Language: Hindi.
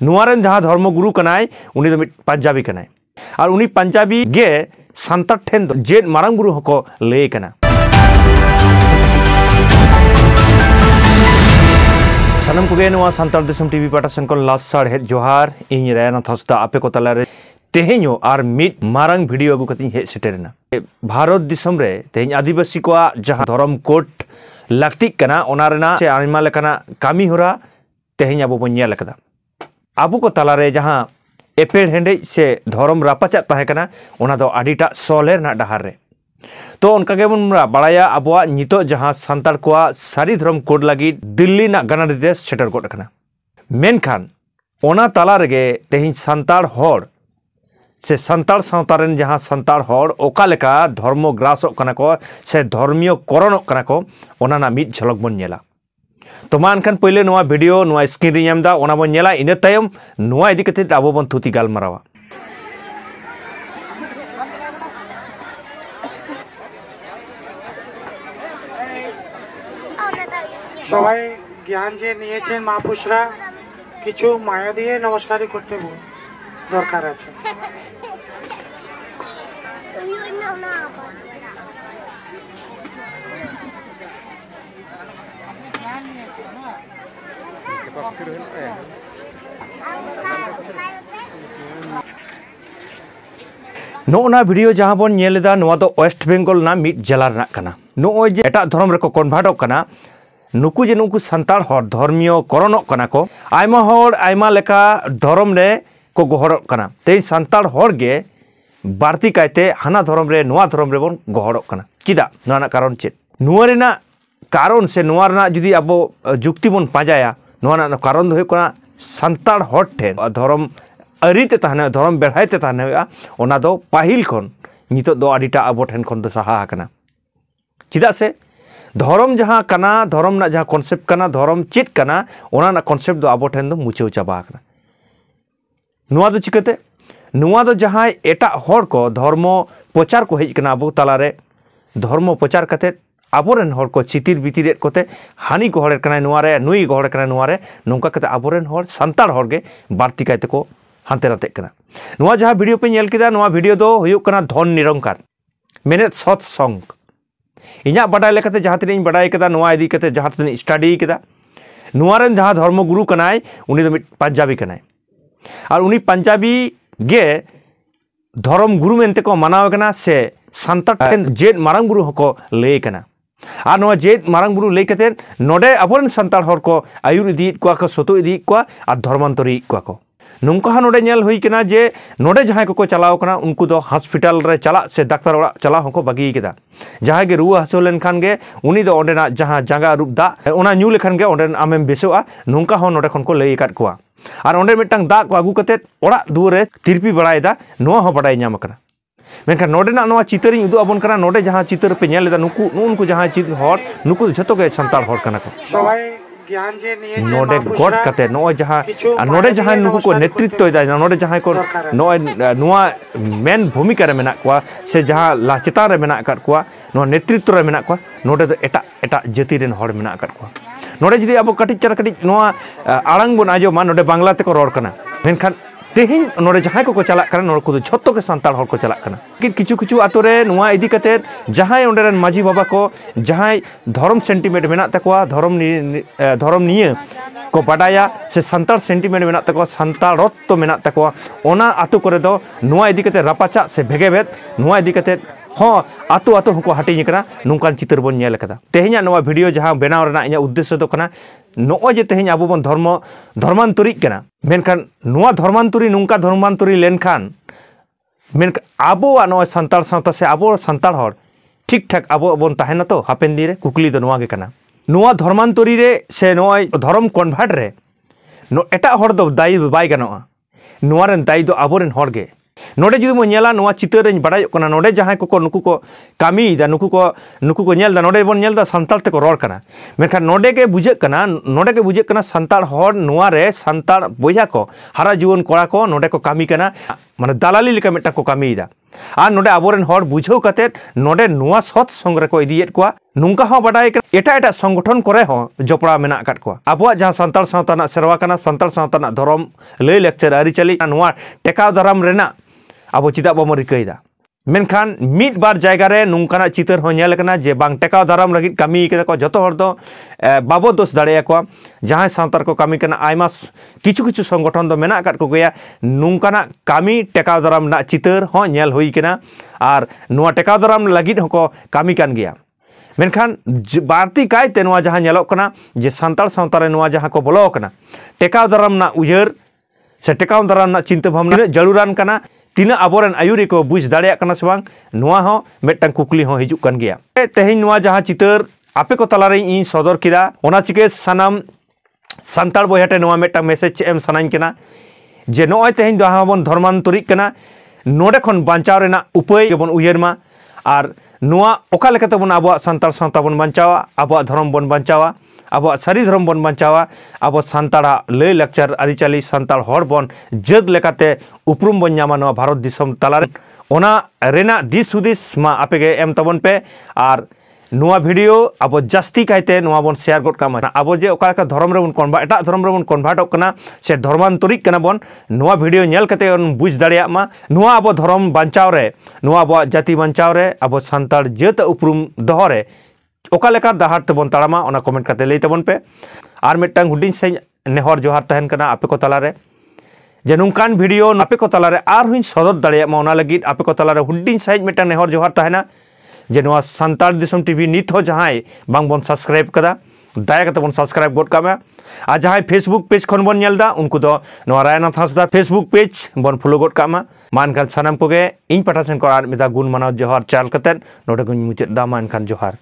नुआरेन जहाँ धर्मगुरु कनाय उनी दो पंजाबी कनाय और उनी पंजाबी गे सांतार ठेन जेड मारांग बुरु हको लय कना। सानम कोगे नुआ सांतार दिसम टीवी पाटा सेन कोन लास्ट सार हेड जोहार इन रेना थसदा आपे को तलारे तेहेñो और मिट मारांग वीडियो अगु कति हे सेटेरना। भारत दिसम रे तेहेñ आदिवासी को जहाँ धर्म कोड लाक्ति कना ओना रेना से आइमा लेकाना कामी होरा तेहेñ अबो बन नेल कदा। आबो को तलारे जहाँ एपेड़ हेंडे से धर्म रापाचा ताहे कना ओना दो आडिटा सोलेर ना डहार रे तो उनका के बन बड़ाया अबवा नितो जहाँ सांतार को सारी धर्म कोड लगी दिल्ली ना गना दे सेटर कोड कना। मेनखान ओना तला रेगे तेहेñ सांतार होड़ से सांतार सावतारेन जहाँ सांतार होड़ ओका लेका धर्म ग्रासो कना को से धर्मीय करणो कना को ओना ना मिट झलक बन नेला। तो मा एनखान पहले नोआ वीडियो नोआ स्क्रीन रे नेमदा ओना बन नेला इना तायम नोआ इदी कते आबो बन थुती गालमारावा। সবাই জ্ঞান যে নিয়েছেন মহাপুরুষরা কিছু মায়া দিয়ে নমস্কারই করতে দরকার আছে। नोना वीडियो जहाँ बन नेलेदा नोआ दो वेस्ट बेंगल ना मिट जिला रना कना। नोय जे एटा धर्म रे को कन्भार्ट कना नुकु जे नुकु सांतार हर धर्मीय करणो कना को आयमा हर आयमा लेका धर्म रे को गहरक कना ते सांतार हर गे बारती कायते हाना धर्म रे नोआ धर्म रे बन गहरक कना चिदा नोना कारण चेत नोआ रेना कारण से नोआ रेना जुदी आबो जुक्ति बन पाजाया नोआ ना कारण दो हुय कना सांतार हर ठेन धर्म अरीते ताहने धर्म बेढ़ाइते ताहने ओना दो पाहिल खन नितो दो आडिटा आबो ठेन खन दो सहा कना चिदा से धर्म जहाँ कना धर्म ना जहाँ कॉन्सेप्ट कना धर्म चेत कना ओना ना कॉन्सेप्ट दो आबो ठेन दो मुछेव चाबा कना। नुआ दो चिकते नुआ दो जहाँ एटा हर को धर्म प्रचार को हेज कना आबो तालारे धर्म प्रचार कते आबोरेन हर को चितिर बितिर कोते हानि को हर कना नुआ रे नुई को हर कना नुआ रे नोंका कते आबोरेन हर सांतार हर गे बारती कायते को हानते नाते कना। नुआ जहाँ वीडियो पे नेल किदा नुआ वीडियो दो हुयुक कना धन निरंकार मेने सत संग इना बाडाय लेकाते जहाँ तीन बाडाय कदा नुआ इदी कते जहाँ तीन स्टडी कदा नुआ रेन जहाँ धर्मगुरु कनाय उनी दो पंजाबी कनाय और उनी पंजाबी गे धर्म गुरु मेनते को मानाव कना से सांतार ठेन जेड मारांग बुरु हको लय कना और नोआ जेड मारांग बुरु लय कते नोडे आबोरेन सांतार हर को आयुर इदी को सतो इदी को और धर्मांतरी को नोंका नोडे नेल हुई कना जे नोडे जहाँ को चलाव कना उनको दो हॉस्पिटल रे चला से डाक्टर ओड़ा चला हको बागी केदा जहाँ गे रुआ हसो लेन खान गे उनी दो ओंडेना जहाँ जांगा रूप दा ओना न्यू लेखान गे ओंडेन आमेम बेसोआ नोंका हो नोडे खन को लय काट कोआ और ओंडे मिटांग दा को आगु कते ओड़ा दुवर रे तिरपी बड़ायदा नोआ हो बड़ाय ᱧᱟᱢ कना। मेनखान नोडे ना नोआ चितरिन उदु आबोन कना नोडे जहाँ चितर पे नेल लेदा नुकु नुनको जहाँ चित हर नुकु झतो गे सांतार हर कना को সবাই ज्ञान जे निये नोडे गॉड कते नोय जहाँ नुकु को नेतृत्व दा नोडे जहाँ को नोय नोआ मेन भूमिका रे मेना कोआ से जहाँ लाचिता रे मेना कर कोआ नोआ नेतृत्व रे मेना कोआ नोडे दो एटा एटा जाति रेन हर मेना कर कोआ नोडे जदी अब कटिच चर कटिच नोआ आड़ांग बन आजो मा नोडे बांग्ला ते को रोड कना मेनखान तेहेñ नोडे जहाँ को चला कना नोडे को झत्तो के सांतार हर को चला कना किछु किछु आतो रे नोआ इदी कते जहाँ ओंडे रेन माझी बाबा को जहाँ धर्म सेंटिमेंट मेना तकोआ धर्म निये को बाडाया से सांतार सेंटिमेंट मेना तकोआ सांतार रत्तो मेना तकोआ ओना आतो करे दो नोआ इदी कते रापाचा से भेगेबेद नोआ इदी कते हाँ आतो आतो हको हाटिंग कना नोंकान चित्र बन नेल कदा। तेहेñा नोआ वीडियो जहाँ बेनाव रेना इᱧᱟᱹᱜ उद्देश्य दो कना नोआ जे तेहेñ आबो बन धर्मांतरी कना मेनखान नोआ धर्मांतरी नोंका धर्मांतरी लेनखान मेनखान आबो नोआ सांतार सावता से आबो सांतार हर ठीक ठाक आबो बन ताहेना तो हापेन दिन रे कुकली दो नोआ गे कना नोआ धर्मांतरी रे से नोआ धर्म कन्भार्ट रे एटा हर दो दायी बाय गानोआ नोआ रेन दायी दो आबोरेन हर गे नोडे जुदी मो नेला नोआ चितर रेन बाडाय कना नोडे जहाँ को नुकु को कामीदा नुकु को नेलदा नोडे बन नेलदा सांतार ते को रोड कना मेनखान नोडे के बुझे कना सांतार हर नोआ रे सांतार बोया को हारा जुवन कोड़ा को नोडे को कामी कना माने दालाली लेका मेटा को कामीदा और नोडे आबोरेन हर बुझाव कते नोडे नोआ सत संग रे को इदियेत कोआ नुंका हो बाडाय एटा संगठन करे हो जपड़ा मेना काट को आबो जहां संताल सावताना सेरवा कना संताल सावताना धर्म लय लेक्चर आरिचाली नुआ टेकाव दाराम रेना आबो चिदा बो रिकैदा मेनखान मिड बार जायगा रे नुंकाना चितर हो नेल कना जे बांग टेकाव दाराम लगित कमी केदा को जतो हर दो बाबो दोष दाड़े को जहां सावतार को कमी कना आयमा किछु किछु संगठन दो मेना काट को गया नुंकाना कमी टेकाव दाराम ना चितर हो नेल हुई कना आर नुआ टेकाव दाराम लगित हो कमी कान गया मेनखान बारती कायते नुआ जहां नेलोक कना जे संताल सावता रे नुआ जहां को बोलो कना टेकाव दाराम ना उयहर से टेकाव दाराम ना चिंता भावना जरूरान कना तीना आबोरेन आयुरी को बुझ दाड़े कना से बांग नुआ हो मेटन कुकली हो हिजुक कन गया तेहेन नुआ जहां चितर आपे को तलारे इन सदर किदा ओना चिके सनाम संताल बयहाटे नुआ मेटन मेसेज एम सनाइन कना जे नोय तेहेन जहां बन धर्मांतरिक कना नोडे खन बांचाव रेना उपाय बन उयहर मा और नुआ ओका लेकाते बन आबो संताल सावता बन बांचावा आबो धर्म बन बांचावा आबो सारी धर्म बन बांचावा आबो संताड़ा लय लेक्चर आरिचाली संताल हर बन जद लेकाते उपरुम बन नामा नुआ भारत दिसम तलारे ओना रेना दिस हुदिस मा आपेगे एम तबन पे और नुआ वीडियो आबो जास्ती कायते नुआ बन शेयर गड कामा आबो जे ओका लेका धर्म रे बन कन्वर्ट एटा धर्म रे बन कन्वर्ट कना से धर्मांतरिक कना बन नुआ वीडियो नेल कते बुझ दाड़िया मा नुआ आबो धर्म बांचाव रे नुआ आबो जाति बांचाव रे आबो संताल जेत उपरुम दोह रे ओका लेका दाहार तबन ताड़ामा ओना कमेंट कते लई तबन पे आर मिटटांग हुडिन से नेहर जोहार तहन कना आपे को तलारे जे नुंकान वीडियो आपे को तलारे आर हुइन सदर दाड़िया मा ओना लगित आपे को तलारे हुडिन साइज मिटटांग नेहर जोहार तहना जे नुआ संताल दिसम टीवी नित हो जहां बांग बन सब्सक्राइब कदा दाया कते बन सब्सक्राइब गड कामा आ जहां फेसबुक पेज खन बन नेलदा उनको दो नुआ रायनाथ हांसदा फेसबुक पेज बन फॉलो गड कामा मानखान सानाम कोगे इन पाठासेन को आर मिदा गुण मानव जोहार चाल कते नोडे गुन मुचेद दा मानखान जोहार।